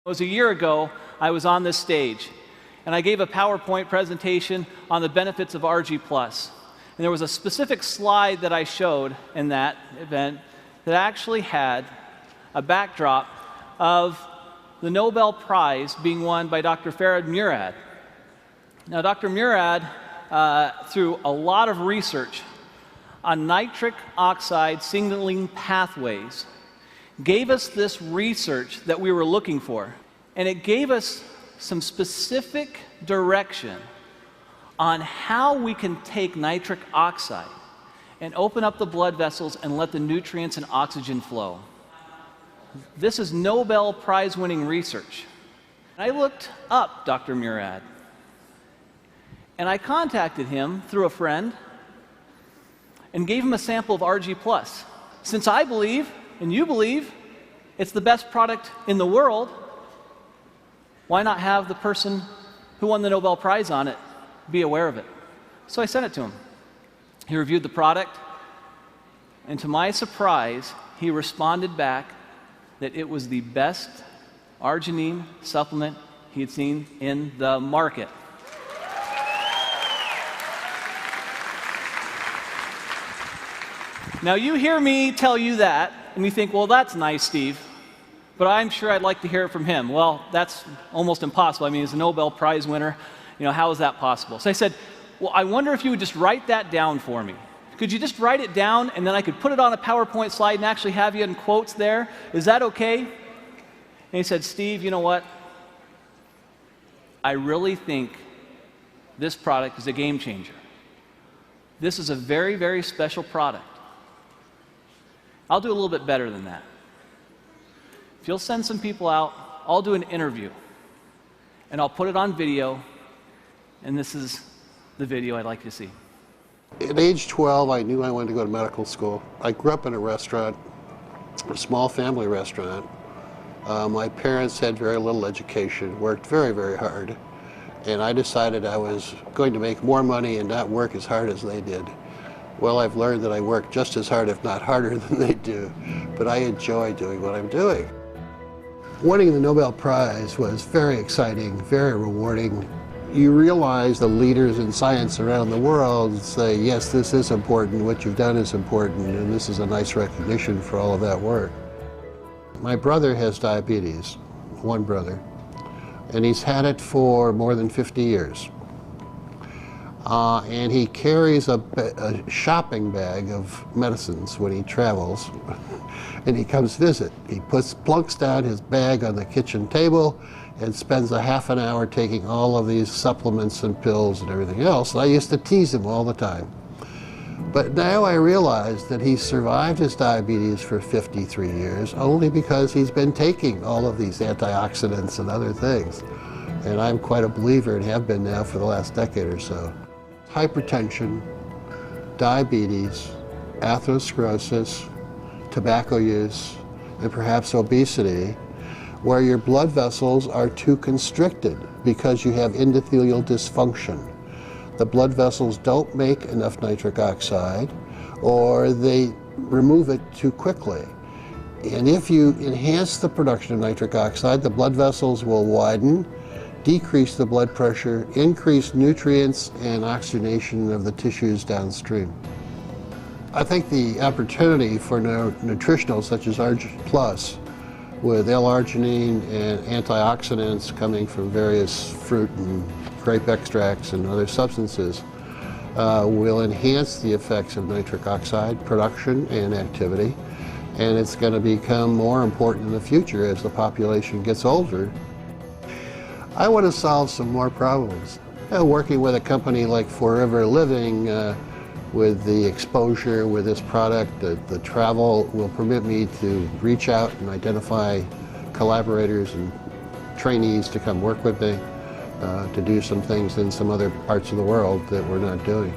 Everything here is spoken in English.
It was a year ago, I was on this stage, and I gave a PowerPoint presentation on the benefits of Argi+. And there was a specific slide that I showed in that event that actually had a backdrop of the Nobel Prize being won by Dr. Murad. Now, Dr. Murad, through a lot of research on nitric oxide signaling pathways, gave us this research that we were looking for. And it gave us some specific direction on how we can take nitric oxide and open up the blood vessels and let the nutrients and oxygen flow. This is Nobel Prize-winning research. I looked up Dr. Murad, and I contacted him through a friend and gave him a sample of Argi+. Since I believe, and you believe, it's the best product in the world, why not have the person who won the Nobel Prize on it be aware of it? So I sent it to him. He reviewed the product, and to my surprise, he responded back that it was the best arginine supplement he had seen in the market. Now, you hear me tell you that, and you think, well, that's nice, Steve, but I'm sure I'd like to hear it from him. Well, that's almost impossible. I mean, he's a Nobel Prize winner. You know, how is that possible? So I said, well, I wonder if you would just write that down for me. Could you just write it down, and then I could put it on a PowerPoint slide and actually have you in quotes there? Is that okay? And he said, Steve, you know what? I really think this product is a game changer. This is a very, very special product. I'll do a little bit better than that. If you'll send some people out, I'll do an interview, and I'll put it on video, and this is the video I'd like you to see. At age 12, I knew I wanted to go to medical school. I grew up in a restaurant, a small family restaurant. My parents had very little education, worked very, very hard, and I decided I was going to make more money and not work as hard as they did. Well, I've learned that I work just as hard, if not harder, than they do, but I enjoy doing what I'm doing. Winning the Nobel Prize was very exciting, very rewarding. You realize the leaders in science around the world say, yes, this is important, what you've done is important, and this is a nice recognition for all of that work. My brother has diabetes, one brother, and he's had it for more than 50 years. And he carries a shopping bag of medicines when he travels, and he comes visit. He plunks down his bag on the kitchen table and spends a half an hour taking all of these supplements and pills and everything else. And I used to tease him all the time. But now I realize that he's survived his diabetes for 53 years only because he's been taking all of these antioxidants and other things. And I'm quite a believer and have been now for the last decade or so. Hypertension, diabetes, atherosclerosis, tobacco use, and perhaps obesity, where your blood vessels are too constricted because you have endothelial dysfunction. The blood vessels don't make enough nitric oxide, or they remove it too quickly. And if you enhance the production of nitric oxide, the blood vessels will widen, decrease the blood pressure, increase nutrients and oxygenation of the tissues downstream. I think the opportunity for nutritionals such as Argi+, with L-arginine and antioxidants coming from various fruit and grape extracts and other substances, will enhance the effects of nitric oxide production and activity, and it's going to become more important in the future as the population gets older. I want to solve some more problems. Working with a company like Forever Living, with the exposure with this product, the travel will permit me to reach out and identify collaborators and trainees to come work with me, to do some things in some other parts of the world that we're not doing.